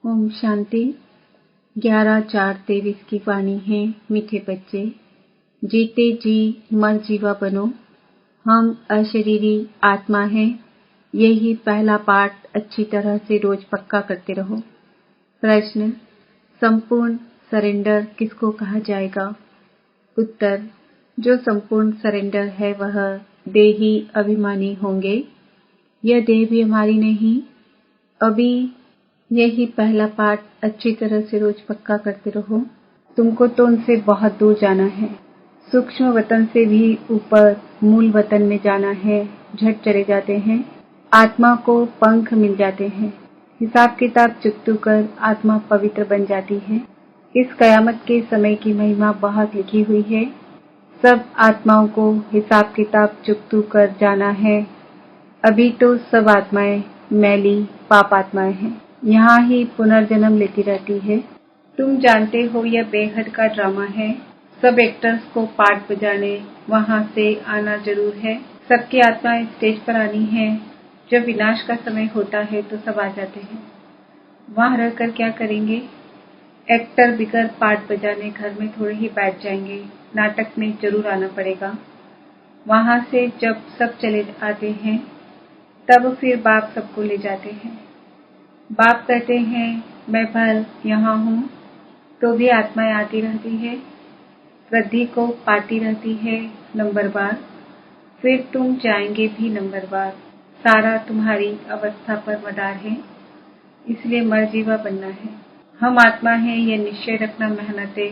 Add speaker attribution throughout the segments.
Speaker 1: ओम शांति। 11/4/23 की वाणी है। मीठे बच्चे, जीते जी मर जीवा बनो। हम अशरीरी आत्मा हैं। यही पहला पाठ अच्छी तरह से रोज पक्का करते रहो। प्रश्न, संपूर्ण सरेंडर किसको कहा जाएगा? उत्तर, जो संपूर्ण सरेंडर है वह देही अभिमानी होंगे। यह देह भी हमारी नहीं। अभी यही पहला पाठ अच्छी तरह से रोज पक्का करते रहो। तुमको तो उनसे बहुत दूर जाना है। सूक्ष्म वतन से भी ऊपर मूल वतन में जाना है। झट चले जाते हैं। आत्मा को पंख मिल जाते हैं। हिसाब किताब चुकतू कर आत्मा पवित्र बन जाती है। इस कयामत के समय की महिमा बहुत लिखी हुई है। सब आत्माओं को हिसाब किताब चुकतू कर जाना है। अभी तो सब आत्माएं मैली पाप आत्माएं हैं। यहाँ ही पुनर्जन्म लेती रहती है। तुम जानते हो यह बेहद का ड्रामा है। सब एक्टर्स को पार्ट बजाने वहाँ से आना जरूर है। सबकी आत्माएं स्टेज पर आनी है। जब विनाश का समय होता है तो सब आ जाते हैं। वहाँ रहकर क्या करेंगे? एक्टर बिगर पार्ट बजाने घर में थोड़े ही बैठ जाएंगे। नाटक में जरूर आना पड़ेगा। वहाँ से जब सब चले आते हैं तब फिर बाप सबको ले जाते हैं। बाप कहते हैं मैं भल यहाँ हूँ, तो भी आत्माएं आती रहती है। वृद्धि को पाती रहती है नंबरवार। फिर तुम जाएंगे भी नंबरवार। सारा तुम्हारी अवस्था पर मदार है। इसलिए मरजीवा बनना है। हम आत्मा हैं यह निश्चय रखना मेहनत है।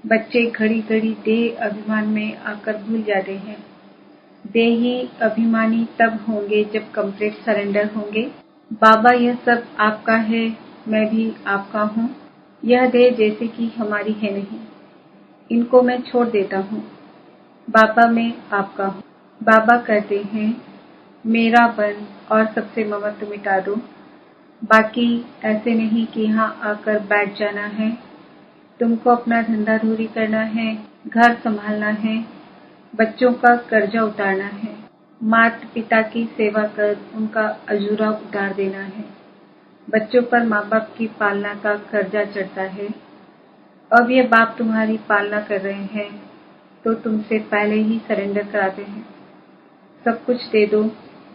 Speaker 1: बच्चे घड़ी घड़ी देह अभिमान में आकर भूल जाते हैं। देही अभिमानी तब होंगे जब कंप्लीट सरेंडर होंगे। बाबा यह सब आपका है, मैं भी आपका हूँ। यह देह जैसे कि हमारी है नहीं। इनको मैं छोड़ देता हूँ। बाबा मैं आपका हूँ। बाबा कहते हैं मेरा बन और सबसे ममत्व मिटा दो। बाकी ऐसे नहीं कि यहाँ आकर बैठ जाना है। तुमको अपना धंधा धूरी करना है, घर संभालना है, बच्चों का कर्जा उतारना है, माता पिता की सेवा कर उनका अजूरा उतार देना है। बच्चों पर माँ बाप की पालना का कर्जा चढ़ता है। अब ये बाप तुम्हारी पालना कर रहे हैं तो तुमसे पहले ही सरेंडर कराते हैं। सब कुछ दे दो,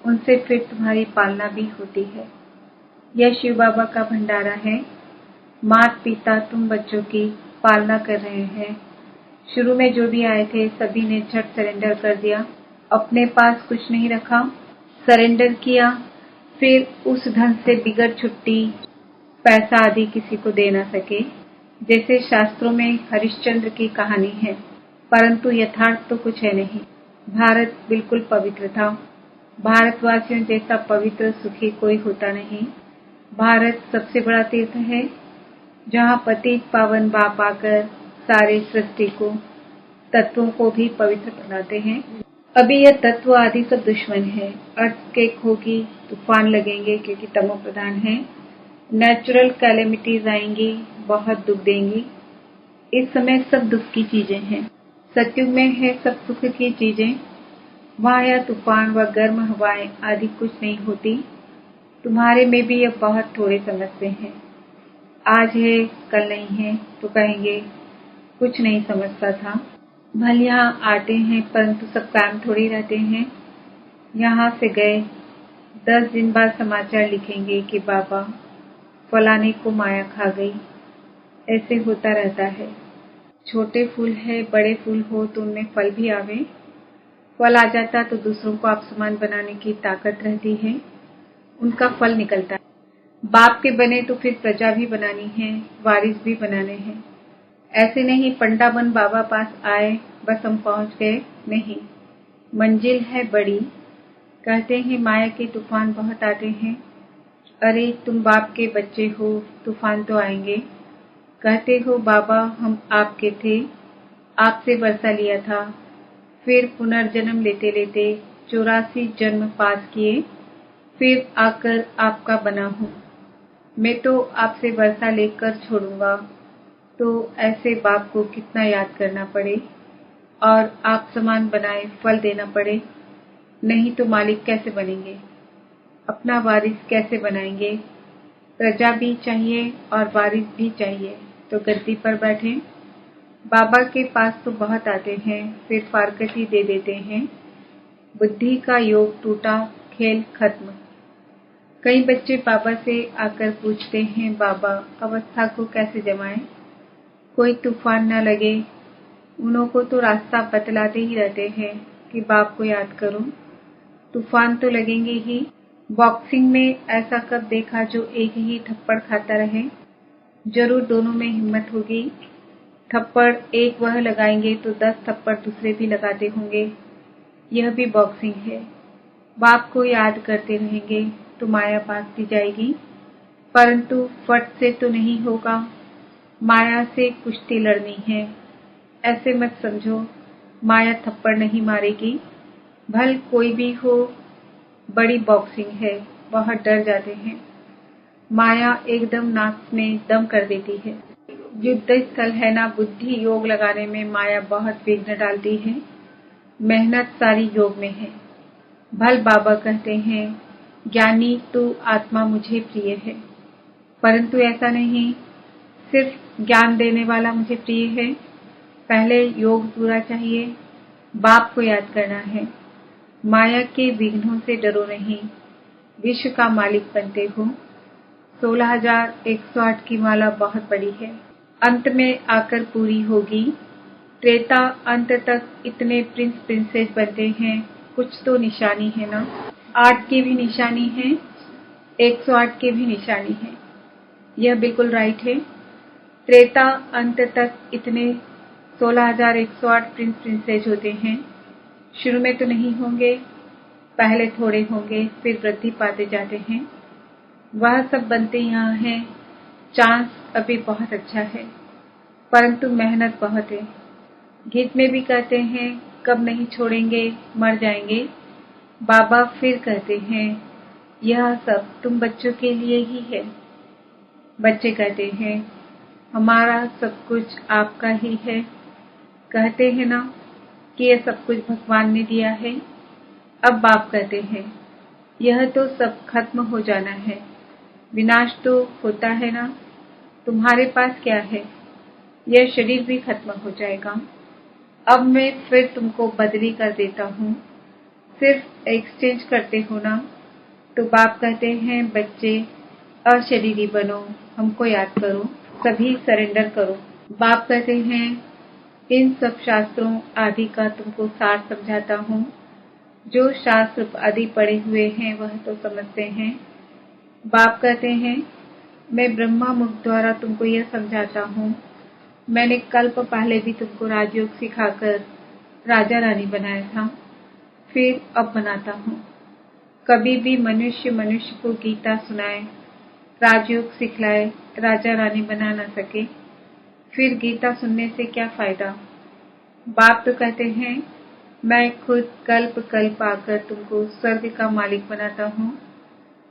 Speaker 1: उनसे फिर तुम्हारी पालना भी होती है। यह शिव बाबा का भंडारा है। माता पिता तुम बच्चों की पालना कर रहे हैं। शुरू में जो भी आए थे सभी ने झट सरेंडर कर दिया। अपने पास कुछ नहीं रखा, सरेंडर किया। फिर उस धन से बिगड़ छुट्टी पैसा आदि किसी को दे न सके। जैसे शास्त्रों में हरिश्चंद्र की कहानी है, परंतु यथार्थ तो कुछ है नहीं। भारत बिल्कुल पवित्र था। भारतवासियों जैसा पवित्र सुखी कोई होता नहीं। भारत सबसे बड़ा तीर्थ है जहाँ पतित पावन बाप आकर सारे सृष्टि को तत्वों को भी पवित्र बनाते हैं। अभी यह तत्व आदि सब दुश्मन है। अर्थक्वेक होगी, तूफान लगेंगे क्योंकि तमो प्रधान है। नेचुरल कैलेमिटीज आएंगी, बहुत दुख देंगी। इस समय सब दुख की चीजें हैं। सतयुग में है सब सुख की चीजें। वहाँ यह तूफान व गर्म हवाएं आदि कुछ नहीं होती। तुम्हारे में भी यह बहुत थोड़े समझते हैं। आज है कल नहीं है तो कहेंगे कुछ नहीं समझता था। भले यहाँ आते हैं परंतु सब कायम थोड़ी रहते हैं। यहाँ से गए 10 दिन बाद समाचार लिखेंगे कि बाबा फलाने को माया खा गई। ऐसे होता रहता है। छोटे फूल है, बड़े फूल हो तो उनमें फल भी आवे। फल आ जाता तो दूसरों को अपसमान बनाने की ताकत रहती है। उनका फल निकलता है। बाप के बने तो फिर प्रजा भी बनानी है, वारिस भी बनाने हैं। ऐसे नहीं पंडा बन बाबा पास आए बस हम पहुंच गए, नहीं। मंजिल है बड़ी। कहते हैं माया के तूफान बहुत आते हैं। अरे तुम बाप के बच्चे हो, तूफान तो आएंगे। कहते हो बाबा हम आपके थे, आपसे वर्षा लिया था, फिर पुनर्जन्म लेते लेते 84 जन्म पास किए, फिर आकर आपका बना हूँ। मैं तो आपसे वर्षा लेकर छोड़ूंगा। तो ऐसे बाप को कितना याद करना पड़े और आप समान बनाए फल देना पड़े। नहीं तो मालिक कैसे बनेंगे, अपना वारिस कैसे बनाएंगे। प्रजा भी चाहिए और वारिस भी चाहिए, तो गद्दी पर बैठे। बाबा के पास तो बहुत आते हैं, फिर फारकती दे देते हैं। बुद्धि का योग टूटा, खेल खत्म। कई बच्चे बाबा से आकर पूछते हैं, बाबा अवस्था को कैसे जमाएं? कोई तूफान न लगे। उन्हों को तो रास्ता बतलाते ही रहते हैं कि बाप को याद करो। तूफान तो लगेंगे ही। बॉक्सिंग में ऐसा कब देखा जो एक ही थप्पड़ खाता रहे? जरूर दोनों में हिम्मत होगी। थप्पड़ एक वह लगाएंगे तो 10 थप्पड़ दूसरे भी लगाते होंगे। यह भी बॉक्सिंग है। बाप को याद करते रहेंगे तो माया भागती जाएगी, परंतु फट से तो नहीं होगा। माया से कुश्ती लड़नी है। ऐसे मत समझो, माया थप्पड़ नहीं मारेगी। भल कोई भी हो, बड़ी बॉक्सिंग है, बहुत डर जाते हैं। माया एकदम नाक में दम कर देती है। युद्ध स्थल है ना, बुद्धि योग लगाने में माया बहुत विघ्न डालती है। मेहनत सारी योग में है। भल बाबा कहते हैं, ज्ञानी तू आत्मा मुझे प्रिय है, परंतु ऐसा नहीं सिर्फ ज्ञान देने वाला मुझे प्रिय है। पहले योग पूरा चाहिए। बाप को याद करना है। माया के विघ्नों से डरो नहीं, विश्व का मालिक बनते हो। 16,108 की माला बहुत बड़ी है, अंत में आकर पूरी होगी। त्रेता अंत तक इतने प्रिंस प्रिंसेस बनते हैं, कुछ तो निशानी है ना। 8 की भी निशानी है, 108 की भी निशानी है। यह बिल्कुल राइट है। त्रेता अंत तक इतने 16,108 प्रिंस प्रिंसेस होते हैं। शुरू में तो नहीं होंगे, पहले थोड़े होंगे, फिर वृद्धि पाते जाते हैं। वह सब बनते यहाँ हैं। चांस अभी बहुत अच्छा है, परंतु मेहनत बहुत है। गीत में भी कहते हैं, कब नहीं छोड़ेंगे, मर जाएंगे। बाबा फिर कहते हैं, यह सब तुम बच्चों के लिए ही है। बच्चे कहते हैं, हमारा सब कुछ आपका ही है। कहते हैं ना कि यह सब कुछ भगवान ने दिया है। अब बाप कहते हैं, यह तो सब खत्म हो जाना है, विनाश तो होता है ना। तुम्हारे पास क्या है? यह शरीर भी खत्म हो जाएगा। अब मैं फिर तुमको बदली कर देता हूँ, सिर्फ एक्सचेंज करते हो ना। तो बाप कहते हैं, बच्चे अशरीरी बनो, हमको याद करो, सभी सरेंडर करो। बाप कहते हैं, इन सब शास्त्रों आदि का तुमको सार समझाता हूँ। जो शास्त्र आदि पढ़े हुए हैं वह तो समझते हैं। बाप कहते हैं, मैं ब्रह्मा मुख द्वारा तुमको यह समझाता हूँ। मैंने कल्प पहले भी तुमको राजयोग सिखाकर राजा रानी बनाया था, फिर अब बनाता हूँ। कभी भी मनुष्य को गीता सुनाए, राजयोग सिखलाए, राजा रानी बना न सके, फिर गीता सुनने से क्या फायदा। बाप तो कहते हैं, मैं खुद कल्प कल्प आकर तुमको स्वर्ग का मालिक बनाता हूँ।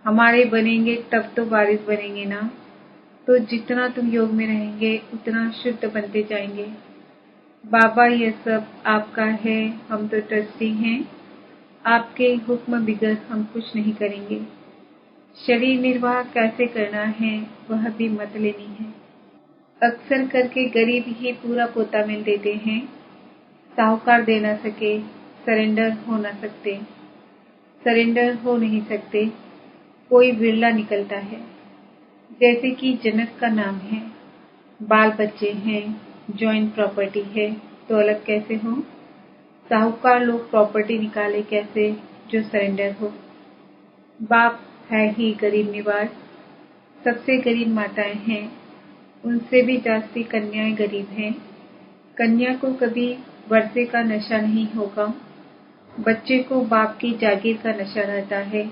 Speaker 1: हमारे बनेंगे तब तो वारिस बनेंगे ना। तो जितना तुम योग में रहेंगे उतना शुद्ध बनते जाएंगे। बाबा यह सब आपका है, हम तो ट्रस्टी हैं। आपके हुक्म बिगर हम कुछ नहीं करेंगे। शरीर निर्वाह कैसे करना है वह भी मत लेनी है। अक्सर करके गरीब ही पूरा पोता मिल देते हैं। साहूकार दे न सके, सरेंडर हो न सकते। सरेंडर हो नहीं सकते, कोई बिरला निकलता है। जैसे कि जनक का नाम है, बाल बच्चे हैं, जॉइंट प्रॉपर्टी है, तो अलग कैसे हो। साहूकार लोग प्रॉपर्टी निकाले कैसे जो सरेंडर हो। बाप है ही गरीब निवास। सबसे गरीब माताएं हैं, उनसे भी जास्ती कन्याएं गरीब हैं। कन्या को कभी वर्षे का नशा नहीं होगा। बच्चे को बाप की जागीर का नशा रहता है,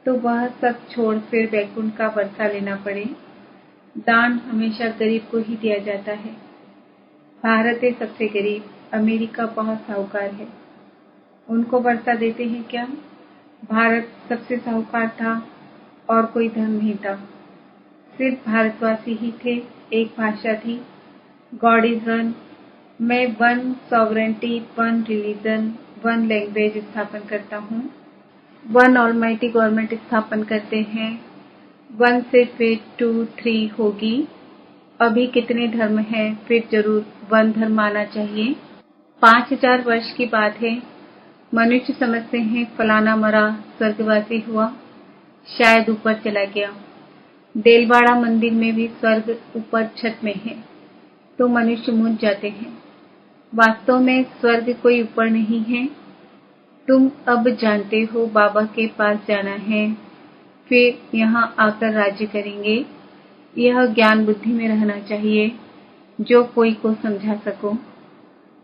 Speaker 1: तो वह सब छोड़ फिर वैकुंठ का वर्षा लेना पड़े। दान हमेशा गरीब को ही दिया जाता है। भारत है सबसे गरीब, अमेरिका बहुत साहूकार है, उनको वर्षा देते हैं क्या। भारत सबसे साहूकार था और कोई धन नहीं था। सिर्फ भारतवासी ही थे, एक भाषा थी, गॉड इज वन। मैं 1 सॉवरेंटी, 1 रिलीजन, 1 लैंग्वेज स्थापन करता हूँ। 1 ऑलमाइटी गवर्नमेंट स्थापन करते हैं। 1 से फिर 2, 3 होगी। अभी कितने धर्म हैं, फिर जरूर 1 धर्म आना चाहिए। 5000 वर्ष की बात है। मनुष्य समझते हैं फलाना मरा, स्वर्गवासी हुआ, शायद ऊपर चला गया। देलवाड़ा मंदिर में भी स्वर्ग ऊपर छत में है, तो मनुष्य मूंझ जाते हैं। वास्तव में स्वर्ग कोई ऊपर नहीं है। तुम अब जानते हो बाबा के पास जाना है, फिर यहाँ आकर राज्य करेंगे। यह ज्ञान बुद्धि में रहना चाहिए, जो कोई को समझा सको।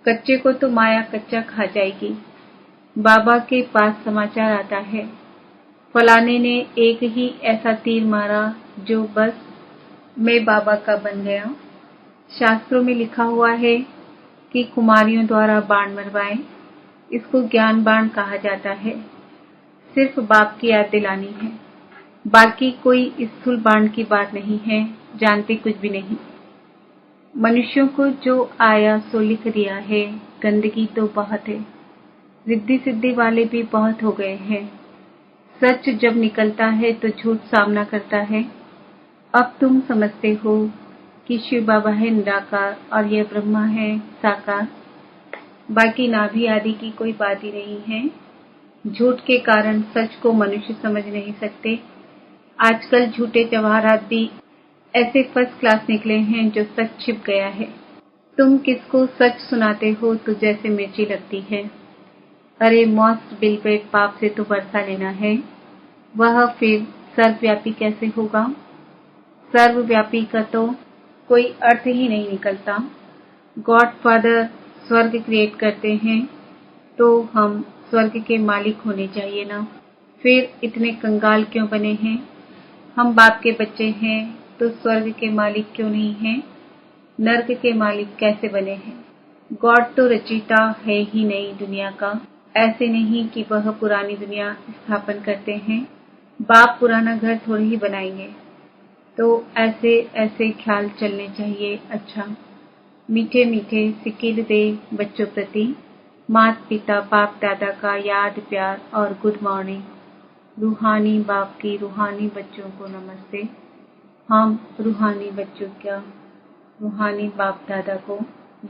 Speaker 1: कच्चे को तो माया कच्चा खा जाएगी। बाबा के पास समाचार आता है, फलाने ने एक ही ऐसा तीर मारा जो बस मैं बाबा का बन गया। शास्त्रों में लिखा हुआ है कि कुमारियों द्वारा बाण मरवाए। इसको ज्ञान बाण कहा जाता है। सिर्फ बाप की याद दिलानी है, बाकी कोई स्थूल बाण की बात नहीं है। जानते कुछ भी नहीं। मनुष्यों को जो आया सो लिख दिया है। गंदगी तो बहुत है। रिद्धि सिद्धि वाले भी बहुत हो गए हैं। सच जब निकलता है तो झूठ सामना करता है। अब तुम समझते हो कि शिव बाबा है निराकार और यह ब्रह्मा है साकार। बाकी नाभि आदि की कोई बात ही नहीं है। झूठ के कारण सच को मनुष्य समझ नहीं सकते। आजकल झूठे जवाहरात भी ऐसे फर्स्ट क्लास निकले हैं जो सच छिप गया है। तुम किसको सच सुनाते हो तो जैसे मिर्ची लगती है। अरे मौत बिल पे पाप से तो बरसा लेना है। वह फिर सर्वव्यापी कैसे होगा? सर्वव्यापी का तो कोई अर्थ ही नहीं निकलता। गॉडफादर स्वर्ग क्रिएट करते हैं तो हम स्वर्ग के मालिक होने चाहिए ना। फिर इतने कंगाल क्यों बने हैं? हम बाप के बच्चे हैं तो स्वर्ग के मालिक क्यों नहीं हैं? नर्क के मालिक कैसे बने हैं? गॉड तो रचयिता है ही नहीं दुनिया का। ऐसे नहीं कि वह पुरानी दुनिया स्थापन करते हैं। बाप पुराना घर थोड़ी ही बनाएंगे। तो ऐसे ऐसे ख्याल चलने चाहिए। अच्छा, मीठे मीठे सिकिल दे बच्चों प्रति माता पिता बाप दादा का याद प्यार और गुड मॉर्निंग। रूहानी बाप की रूहानी बच्चों को नमस्ते। हम रूहानी बच्चों का रूहानी बाप दादा को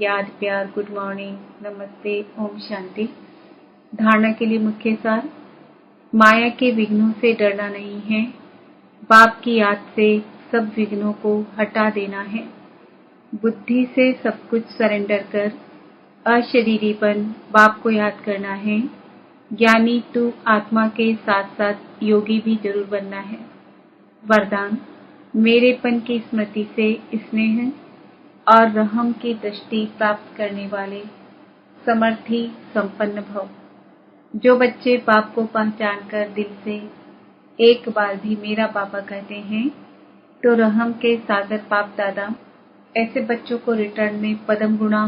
Speaker 1: याद प्यार गुड मॉर्निंग नमस्ते ओम शांति। धारणा के लिए मुख्य सार, माया के विघ्नों से डरना नहीं है। बाप की याद से सब विघ्नों को हटा देना है। बुद्धि से सब कुछ सरेंडर कर अशरीरीपन बाप को याद करना है। ज्ञानी तू आत्मा के साथ साथ योगी भी जरूर बनना है। वरदान, मेरेपन की स्मृति से स्नेह और रहम की दृष्टि प्राप्त करने वाले समर्थी संपन्न भव। जो बच्चे बाप को पहचान कर दिल से एक बार भी मेरा बाबा कहते हैं तो रहम के सागर बाप दादा ऐसे बच्चों को रिटर्न में पदम गुणा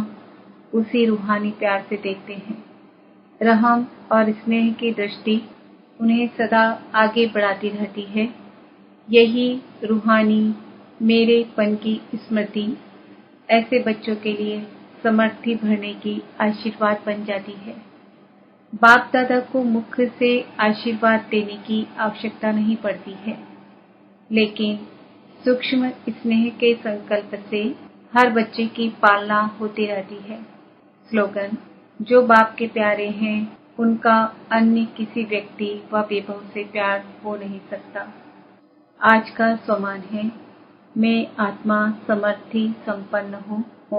Speaker 1: उसी रूहानी प्यार से देखते हैं। रहम और स्नेह की दृष्टि उन्हें सदा आगे बढ़ाती रहती है। यही रूहानी मेरेपन की स्मृति ऐसे बच्चों के लिए समर्थी भरने की आशीर्वाद बन जाती है। बाप दादा को मुख से आशीर्वाद देने की आवश्यकता नहीं पड़ती है, लेकिन सूक्ष्म स्नेह के संकल्प से हर बच्चे की पालना होती रहती है। स्लोगन, जो बाप के प्यारे हैं उनका अन्य किसी व्यक्ति व वैभव से प्यार हो नहीं सकता। आज का स्वमान है, मैं आत्मा समर्थी संपन्न हूँ।